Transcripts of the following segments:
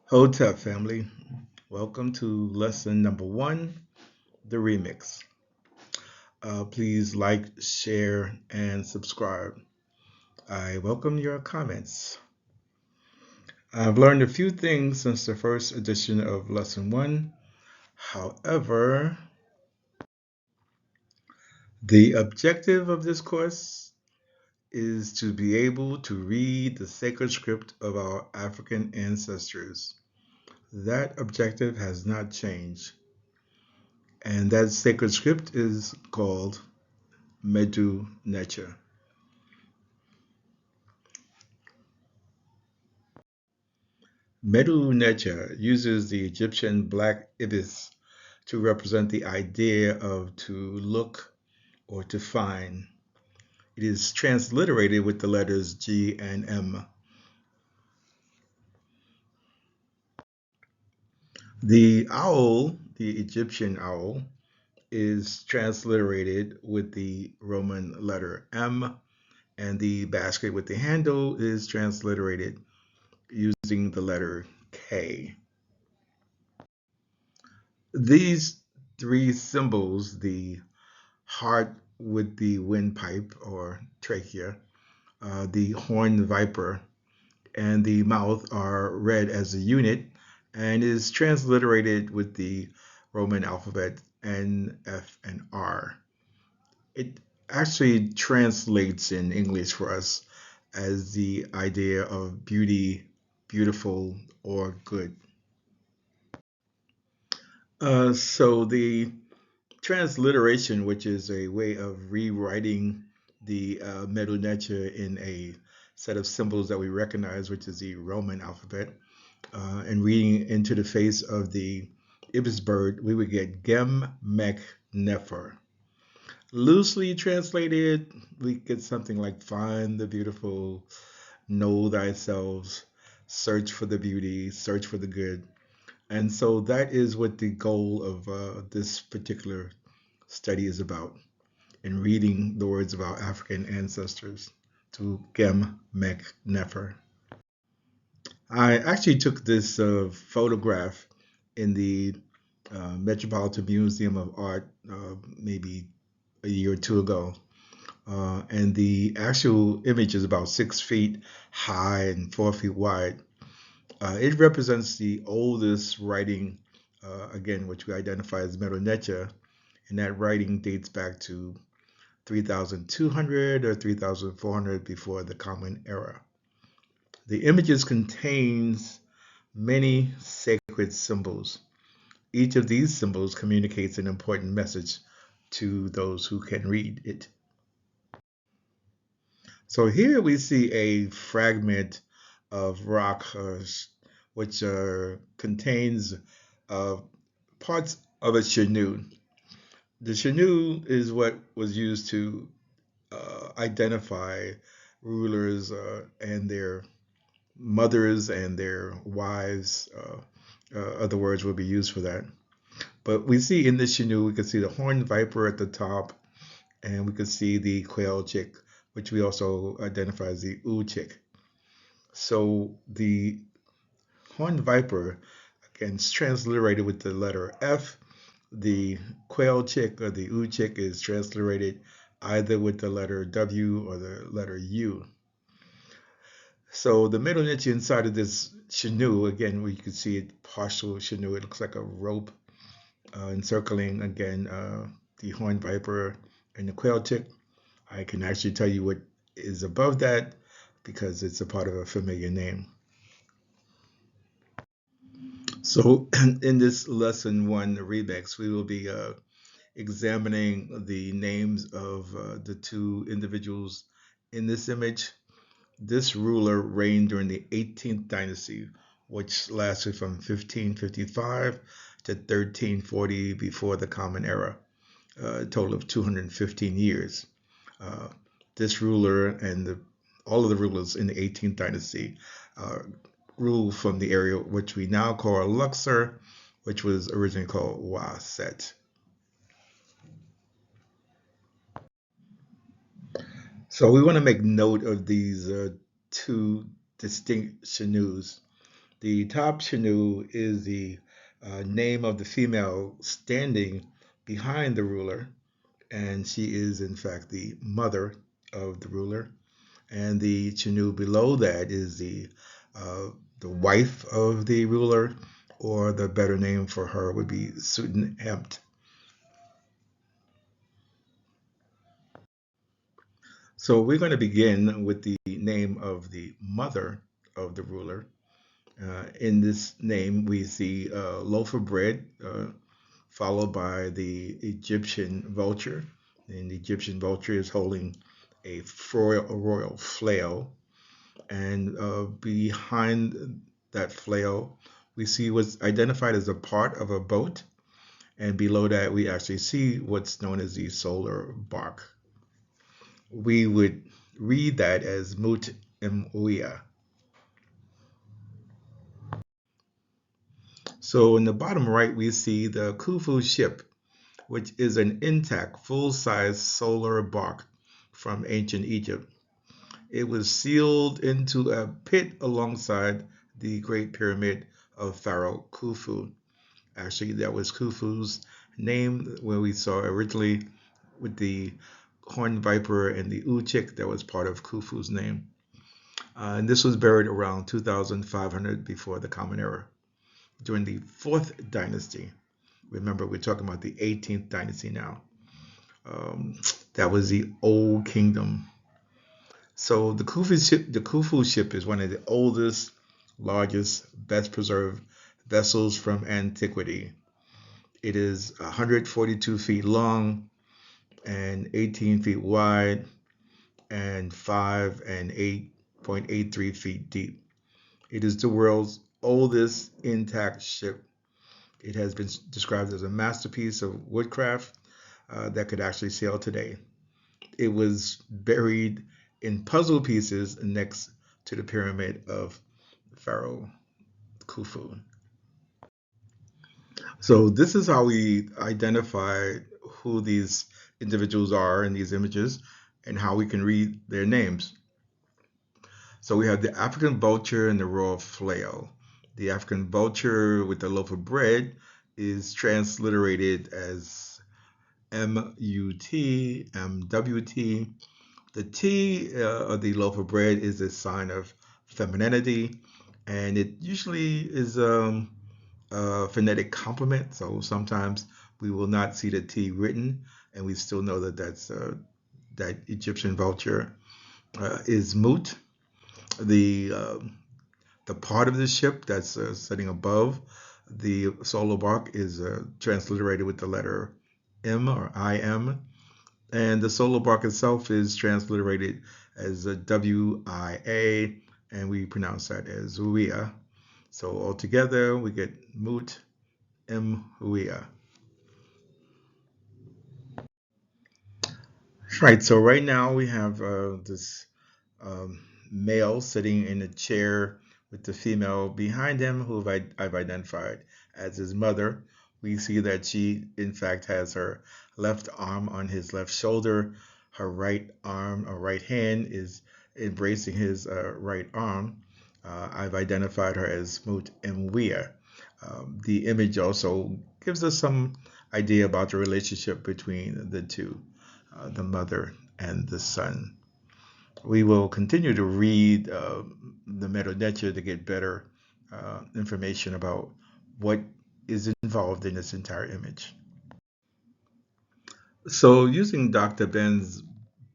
Hotep family, welcome to lesson number one, the remix. Please like, share, and subscribe. I welcome your comments. I've learned a few things since the first edition of lesson one. However, the objective of this course is to be able to read the sacred script of our African ancestors. That objective has not changed. And that sacred script is called Mdw Ntr. Mdw Ntr uses the Egyptian black ibis to represent the idea of to look or to find. It is transliterated with the letters G and M. The owl, the Egyptian owl, is transliterated with the Roman letter M, and the basket with the handle is transliterated using the letter K. These three symbols, the heart with the windpipe or trachea, the horned viper, and the mouth are read as a unit and is transliterated with the Roman alphabet N, F, and R. It actually translates in English for us as the idea of beauty, beautiful, or good. So the transliteration, which is a way of rewriting the Mdw Ntr in a set of symbols that we recognize, which is the Roman alphabet, and reading into the face of the ibis bird, we would get Gem, Mech, Nefer. Loosely translated, we get something like find the beautiful, know thyself, search for the beauty, search for the good. And so that is what the goal of this particular study is about, in reading the words of our African ancestors to Gem, Mech, Nefer. I actually took this photograph in the Metropolitan Museum of Art maybe a year or two ago. And the actual image is about 6 feet high and 4 feet wide. It represents the oldest writing, again, which we identify as Mdw Ntr, and that writing dates back to 3,200 or 3,400 before the Common Era. The images contains many sacred symbols. Each of these symbols communicates an important message to those who can read it. So here we see a fragment of rock which contains uh, parts of a canoe. The canoe is what was used to identify rulers and their mothers and their wives. Other words will be used for that. But we see in this canoe, we can see the horned viper at the top, and we can see the quail chick, which we also identify as the oo chick. So the horned viper, again, is transliterated with the letter F. The quail chick or the oo chick is transliterated either with the letter W or the letter U. So the Mdw Ntr inside of this canoe, again, we can see it partial canoe. It looks like a rope encircling, again, the horned viper and the quail chick. I can actually tell you what is above that because it's a part of a familiar name. So in this lesson one, the remix, we will be examining the names of the two individuals in this image. This ruler reigned during the 18th dynasty, which lasted from 1555 to 1340 before the Common Era, a total of 215 years. This ruler and all of the rulers in the 18th dynasty ruled from the area which we now call Luxor, which was originally called Waset. So we want to make note of these two distinct canoes. The top Shanu is the name of the female standing behind the ruler, and she is in fact the mother of the ruler. And the Chanu below that is the wife of the ruler, or the better name for her would be Sutenhempt. So we're going to begin with the name of the mother of the ruler. In this name, we see a loaf of bread, followed by the Egyptian vulture. And the Egyptian vulture is holding a royal flail. And behind that flail, we see what's identified as a part of a boat. And below that, we actually see what's known as the solar bark. We would read that as Mut Mwia. So in the bottom right, we see the Khufu ship, which is an intact, full-size solar bark from ancient Egypt. It was sealed into a pit alongside the Great Pyramid of Pharaoh Khufu. Actually, that was Khufu's name, where we saw originally with the horned viper and the uchik that was part of Khufu's name. And this was buried around 2500 before the Common Era, during the 4th dynasty. Remember, we're talking about the 18th dynasty now. That was the Old Kingdom. So the Khufu ship is one of the oldest, largest, best preserved vessels from antiquity. It is 142 feet long and 18 feet wide and 5 and 8.83 feet deep. It is the world's oldest intact ship. It has been described as a masterpiece of woodcraft that could actually sail today. It was buried in puzzle pieces next to the pyramid of Pharaoh Khufu. So this is how we identify who these individuals are in these images and how we can read their names. So we have the African vulture and the royal flail. The African vulture with the loaf of bread is transliterated as M-U-T, M-W-T. The T of the loaf of bread is a sign of femininity, and it usually is a phonetic complement. So sometimes we will not see the T written, and we still know that that Egyptian vulture is Mut. The part of the ship that's sitting above the solar bark is transliterated with the letter M or IM, and the solar bark itself is transliterated as a WIA, and we pronounce that as Uia. So altogether, we get Mut M Uia. Right. So right now we have this um, male sitting in a chair with the female behind him, who I've identified as his mother. We see that she, in fact, has her left arm on his left shoulder. Her right arm or right hand is embracing his right arm. I've identified her as Mut Mwia. The image also gives us some idea about the relationship between the two, the mother and the son. We will continue to read the Mdw Ntr to get better information about what is involved in this entire image. So using Dr. Ben's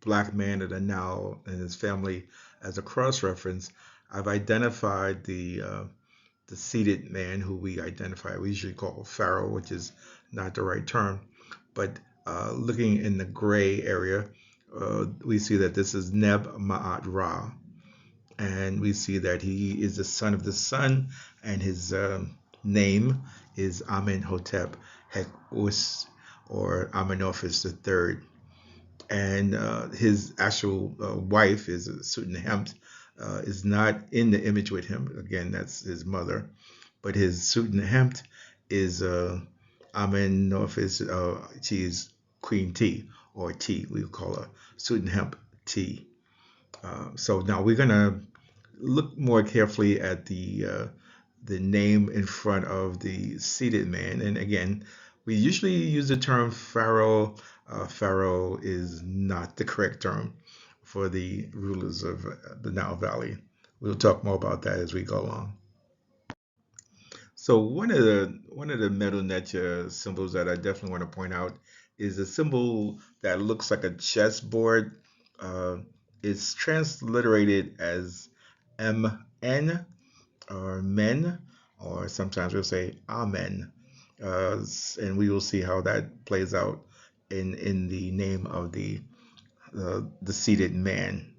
Black Man of the Nile and his family as a cross-reference, I've identified the seated man, who we usually call Pharaoh, which is not the right term. But looking in the gray area, we see that this is Neb Ma'at Ra. And we see that he is the son of the sun, and his name is Amenhotep Hekus, or Amenophis III. And his actual wife is Sutenhempt, is not in the image with him. Again, that's his mother. But his Sutenhempt is Amenophis, she is Queen T, or T, we call her Sutenhempt T. So now we're going to look more carefully at the the name in front of the seated man. And again, we usually use the term pharaoh. Pharaoh is not the correct term for the rulers of the Nile Valley. We'll talk more about that as we go along. So one of the metal nature symbols that I definitely want to point out is a symbol that looks like a chessboard. Uh, it's transliterated as MN or men, or sometimes we'll say Amen, and we will see how that plays out in the name of the seated man.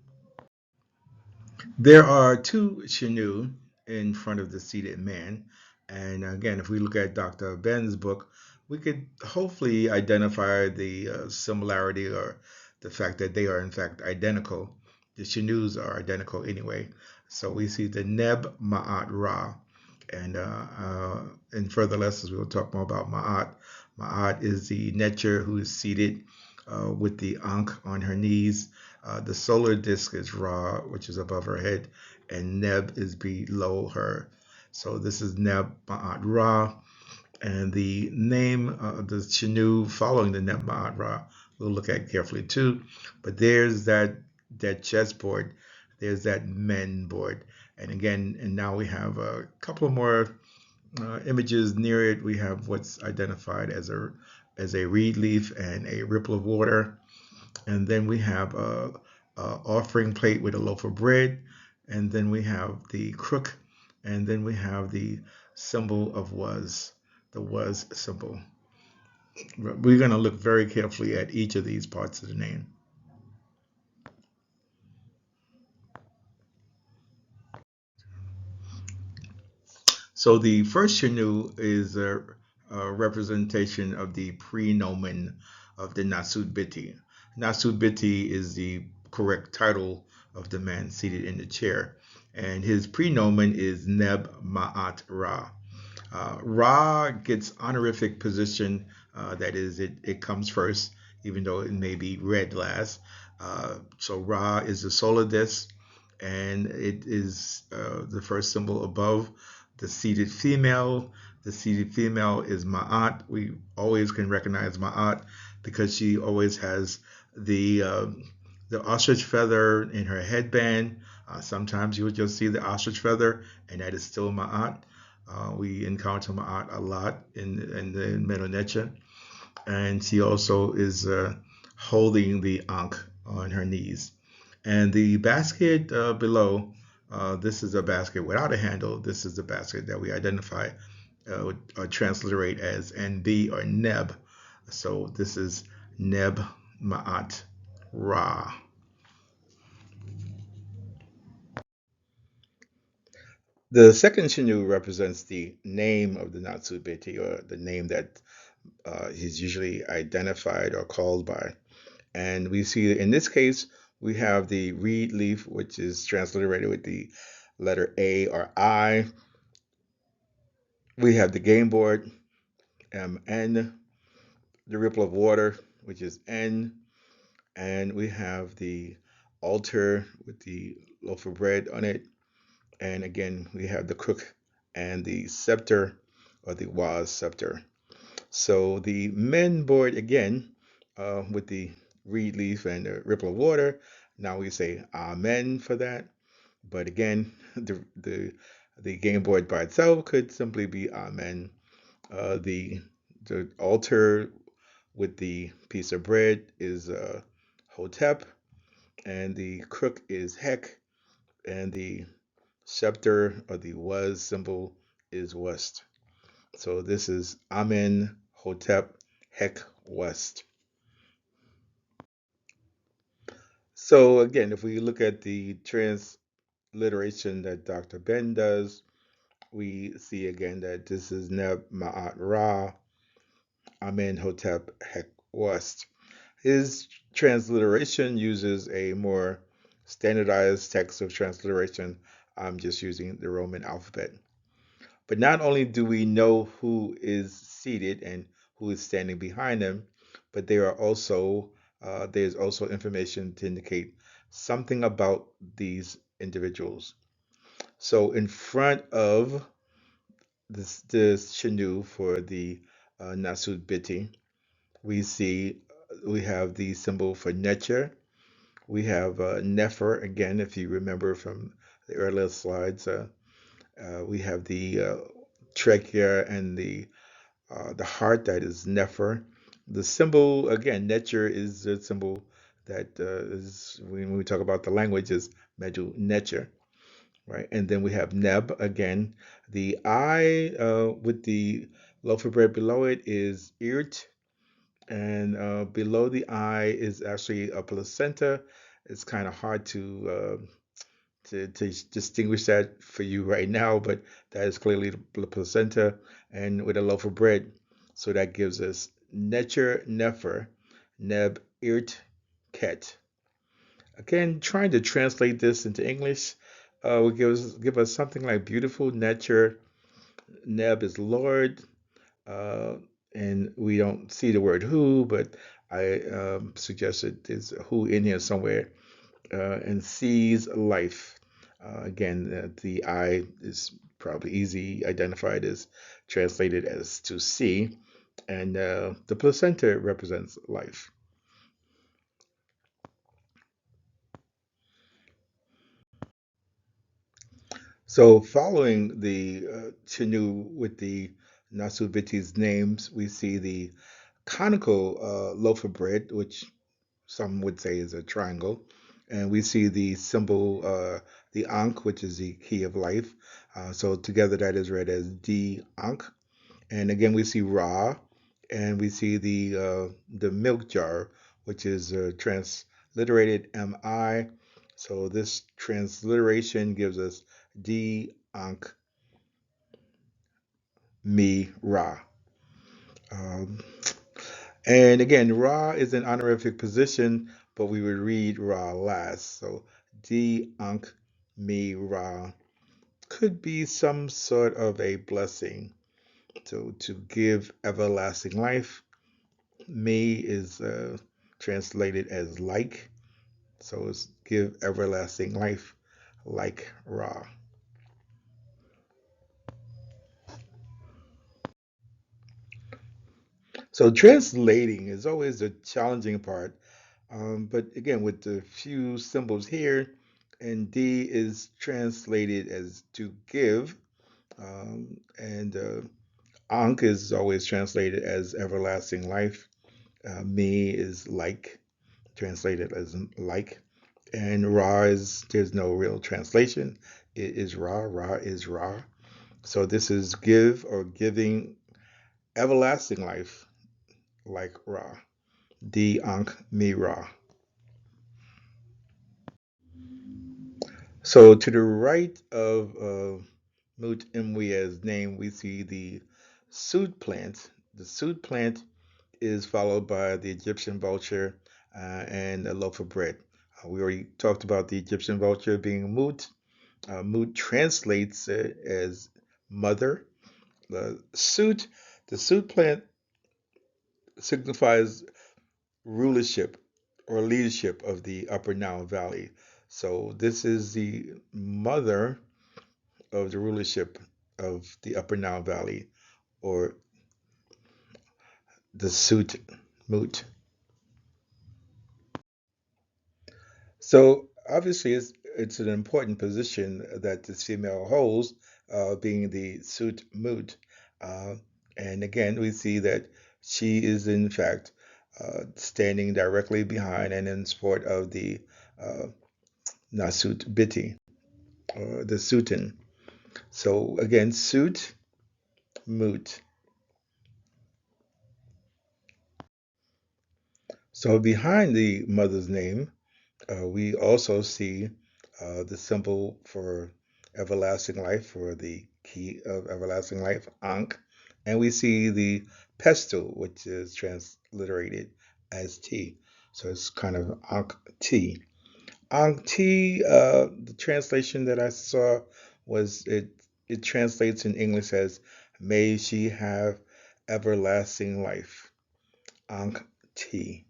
There are two Shanu in front of the seated man. And again, if we look at Dr. Ben's book, we could hopefully identify the similarity or the fact that they are in fact identical. The Shanus are identical anyway. So we see the Neb Ma'at Ra. And in further lessons, we will talk more about Ma'at. Ma'at is the Netcher who is seated with the Ankh on her knees. The solar disk is Ra, which is above her head, and Neb is below her. So this is Neb Ma'at Ra, and the name of the Chenu following the Neb Ma'at Ra we'll look at carefully too. But there's that chessboard, there's that men board, and again, and now we have a couple more images near it. We have what's identified as a reed leaf and a ripple of water. And then we have a offering plate with a loaf of bread, and then we have the crook, and then we have the symbol of was, the was symbol. We're going to look very carefully at each of these parts of the name. So the first Shanu is a representation of the prenomen of the Nasud Biti. Nasud Biti is the correct title of the man seated in the chair, and his prenomen is Neb Ma'at Ra. Ra gets honorific position, that is, it comes first, even though it may be read last. So Ra is the solar disk, and it is the first symbol above the seated female. The seated female is Ma'at. We always can recognize Ma'at because she always has the uh, the ostrich feather in her headband. Sometimes you would just see the ostrich feather, and that is still Ma'at. We encounter Ma'at a lot in the Medu Neter, and she also is holding the Ankh on her knees. And the basket below, this is a basket without a handle. This is the basket that we identify or transliterate as NB or Neb. So this is Neb Ma'at Ra. The second Shinu represents the name of the Natsubiti, or the name that he's usually identified or called by. And we see in this case, we have the reed leaf, which is transliterated with the letter A or I. We have the game board, MN, the ripple of water, which is N, and we have the altar with the loaf of bread on it. And again, we have the crook and the scepter, or the was scepter. So the men board again, with the reed leaf and the ripple of water. Now we say Amen for that. But again, the game board by itself could simply be Amen. The altar with the piece of bread is Hotep, and the crook is Hek, and the scepter or the was symbol is West. So this is Amen, Hotep, Hek, West. So again, if we look at the transliteration that Dr. Ben does, we see again that this is Neb Ma'at Ra, Amen, Hotep, Hek, West. His transliteration uses a more standardized text of transliteration. I'm just using the Roman alphabet. But not only do we know who is seated and who is standing behind them, but there's also information to indicate something about these individuals. So in front of this Shanu for the Nasud Biti. We see we have the symbol for Necher. We have Nefer again, if you remember from the earlier slides. We have the trachea and the heart, that is Nefer. The symbol again, Necher is the symbol that is when we talk about the language is Mdw Ntr, right? And then we have Neb again. The eye with the loaf of bread below it is Irt, and below the eye is actually a placenta. It's kind of hard to distinguish that for you right now, but that is clearly the placenta and with a loaf of bread. So that gives us Necher, Nefer, Neb, Irt, Ket. Again, trying to translate this into English would give us something like beautiful. Necher, Neb is Lord, uh, and we don't see the word who, but I suggested there's a who in here somewhere, and sees life. Again, the I is probably easy identified as translated as to see, and the placenta represents life. So, following the Chinú with the Nasuviti's names, we see the conical loaf of bread, which some would say is a triangle. And we see the symbol, the Ankh, which is the key of life. So together that is read as D Ankh. And again, we see Ra, and we see the milk jar, which is transliterated Mi. So this transliteration gives us D Ankh Mi Ra. Um, And again, Ra is an honorific position, but we would read Ra last. So Di Ankh Mi Ra could be some sort of a blessing to give everlasting life. Mi is translated as like, so it's give everlasting life like Ra. So translating is always the challenging part. But again, with the few symbols here, and D is translated as to give, and Ankh is always translated as everlasting life. Me is like, translated as like, and Ra is there's no real translation. It is Ra. Ra is Ra. So this is give or giving everlasting life like Ra. D Ankh Mi Ra. So to the right of Mut Imwea's name, we see the soot plant. The soot plant is followed by the Egyptian vulture and a loaf of bread. We already talked about the Egyptian vulture being Mut. Mut translates as mother. The the soot plant signifies rulership or leadership of the Upper Nile Valley. So this is the mother of the rulership of the Upper Nile Valley, or the Sut Mut. So obviously, it's an important position that this female holds, being the Sut Mut. Uh, and again, we see that she is in fact standing directly behind and in support of the uh, Nasut Biti, or the Sultan. So again, Sut Mut. So behind the mother's name, we also see the symbol for everlasting life, for the key of everlasting life, Ankh, and we see the pestle, which is transliterated as T. So it's kind of Ankh T. Ankh T, the translation that I saw was it translates in English as may she have everlasting life. Ankh T.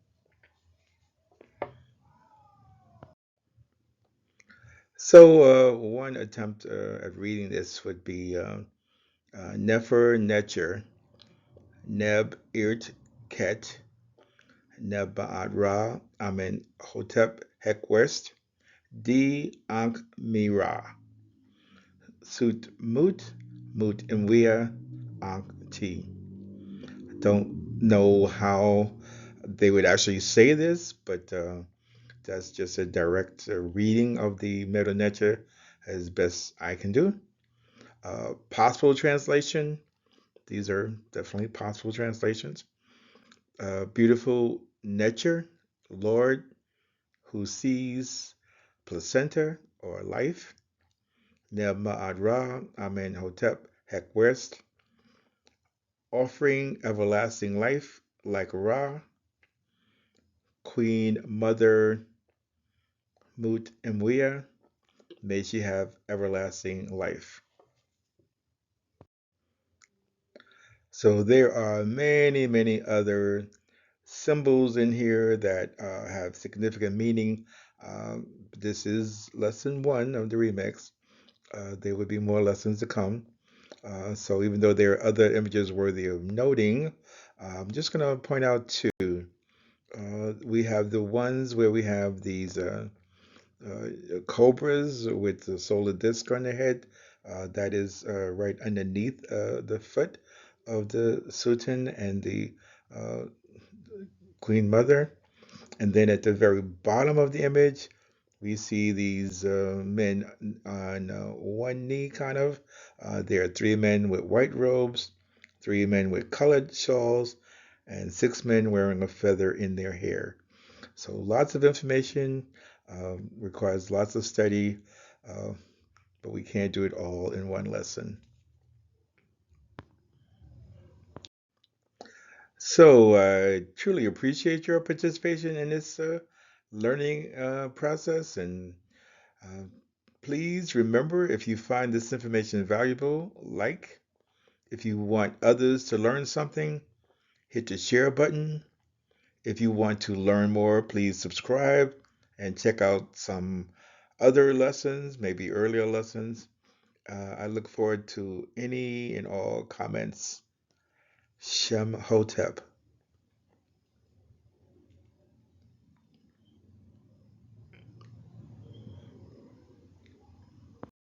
So one attempt at reading this would be Nefer Netcher, Neb Irt Ket, Nebaad Ra, Amen Hotep Hekwest, D Ankh Mira, Sut Mut, Mut Mwia, Ankh T. Don't know how they would actually say this, but that's just a direct reading of the Middle Netter as best I can do. Possible translation. These are definitely possible translations. Beautiful nature, Lord who sees placenta or life. Neb Ma'ad Ra, Amen Hotep, Hek West. Offering everlasting life like Ra, Queen Mother Mut Mwia. May she have everlasting life. So there are many, many other symbols in here that have significant meaning. This is lesson one of the remix. There would be more lessons to come. So even though there are other images worthy of noting, I'm just going to point out two. We have the ones where we have these cobras with the solar disc on their head. That is right underneath the foot of the Sultan and the uh, Queen Mother. And then at the very bottom of the image, we see these men on one knee, kind of. There are three men with white robes, three men with colored shawls, and six men wearing a feather in their hair. So lots of information, requires lots of study, uh, but we can't do it all in one lesson. So I truly appreciate your participation in this learning process. And uh, please remember, if you find this information valuable, like. If you want others to learn something, hit the share button. If you want to learn more, please subscribe and check out some other lessons, maybe earlier lessons. I look forward to any and all comments. Shem Hotep.